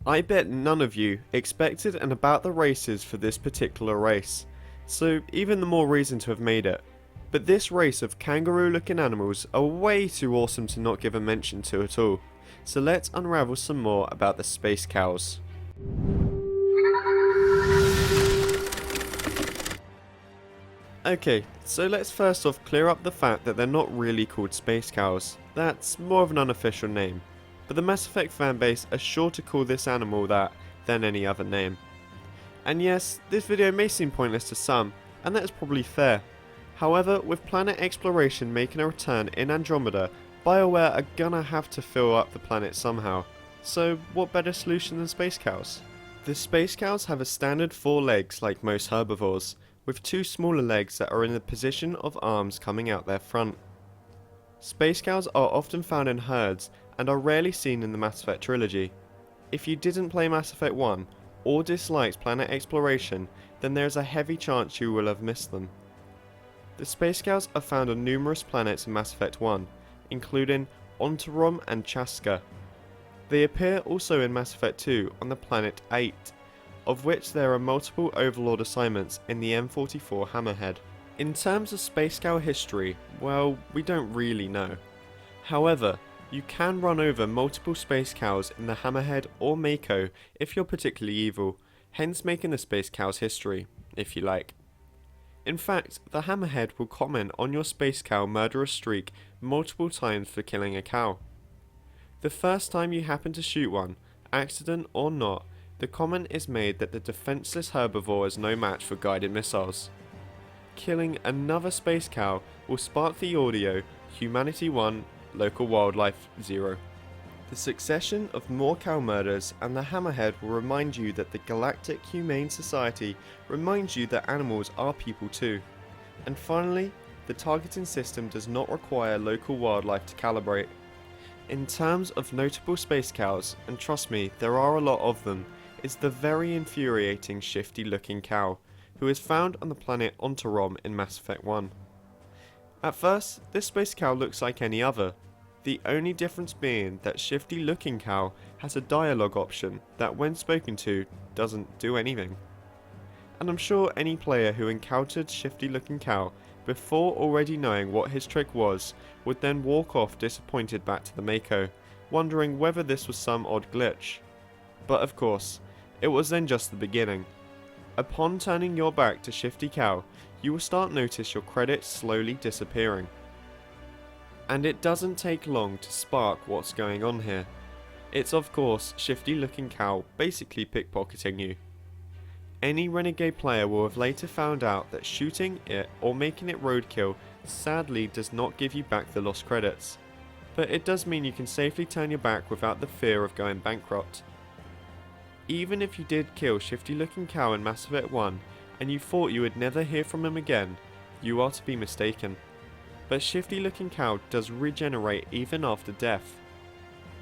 I bet none of you expected an about the races for this particular race, so even the more reason to have made it. But this race of kangaroo looking animals are way too awesome to not give a mention to at all, so let's unravel some more about the space cows. Okay, so let's first off clear up the fact that they're not really called space cows. That's more of an unofficial name, but the Mass Effect fanbase are sure to call this animal that than any other name. And yes, this video may seem pointless to some, and that is probably fair. However, with planet exploration making a return in Andromeda, BioWare are gonna have to fill up the planet somehow. So what better solution than space cows? The space cows have a standard 4 legs like most herbivores, with 2 smaller legs that are in the position of arms coming out their front. Space cows are often found in herds and are rarely seen in the Mass Effect trilogy. If you didn't play Mass Effect 1 or disliked planet exploration, then there is a heavy chance you will have missed them. The space cows are found on numerous planets in Mass Effect 1, including Ontarom and Chaska. They appear also in Mass Effect 2 on the planet 8, of which there are multiple Overlord assignments in the M44 Hammerhead. In terms of space cow history, well, we don't really know. However, you can run over multiple space cows in the Hammerhead or Mako if you're particularly evil, hence making the space cow's history, if you like. In fact, the Hammerhead will comment on your space cow murderous streak multiple times for killing a cow. The first time you happen to shoot one, accident or not, the comment is made that the defenseless herbivore is no match for guided missiles. Killing another space cow will spark the audio Humanity 1, Local Wildlife 0. The succession of more cow murders and the Hammerhead will remind you that the Galactic Humane Society reminds you that animals are people too. And finally, the targeting system does not require local wildlife to calibrate. In terms of notable space cows, and trust me, there are a lot of them, is the very infuriating shifty looking cow, who is found on the planet Ontarom in Mass Effect 1. At first, this space cow looks like any other, the only difference being that shifty looking cow has a dialogue option that when spoken to doesn't do anything. And I'm sure any player who encountered shifty looking cow before already knowing what his trick was would then walk off disappointed back to the Mako, wondering whether this was some odd glitch. But of course, it was then just the beginning. Upon turning your back to shifty cow, you will start notice your credits slowly disappearing. And it doesn't take long to spark what's going on here. It's of course shifty looking cow basically pickpocketing you. Any renegade player will have later found out that shooting it or making it roadkill sadly does not give you back the lost credits, but it does mean you can safely turn your back without the fear of going bankrupt. Even if you did kill shifty looking cow in Mass Effect 1 and you thought you would never hear from him again, you are to be mistaken. But shifty looking cow does regenerate even after death.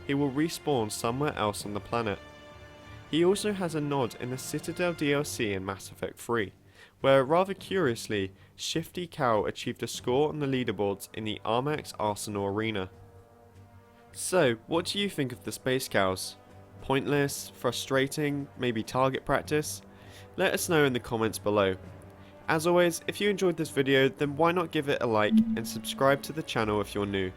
He will respawn somewhere else on the planet. He also has a nod in the Citadel DLC in Mass Effect 3, where rather curiously, shifty cow achieved a score on the leaderboards in the Armax Arsenal Arena. So, what do you think of the space cows? Pointless, frustrating, maybe target practice? Let us know in the comments below. As always, if you enjoyed this video, then why not give it a like and subscribe to the channel if you're new.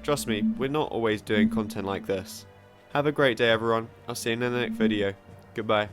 Trust me, we're not always doing content like this. Have a great day everyone, I'll see you in the next video. Goodbye.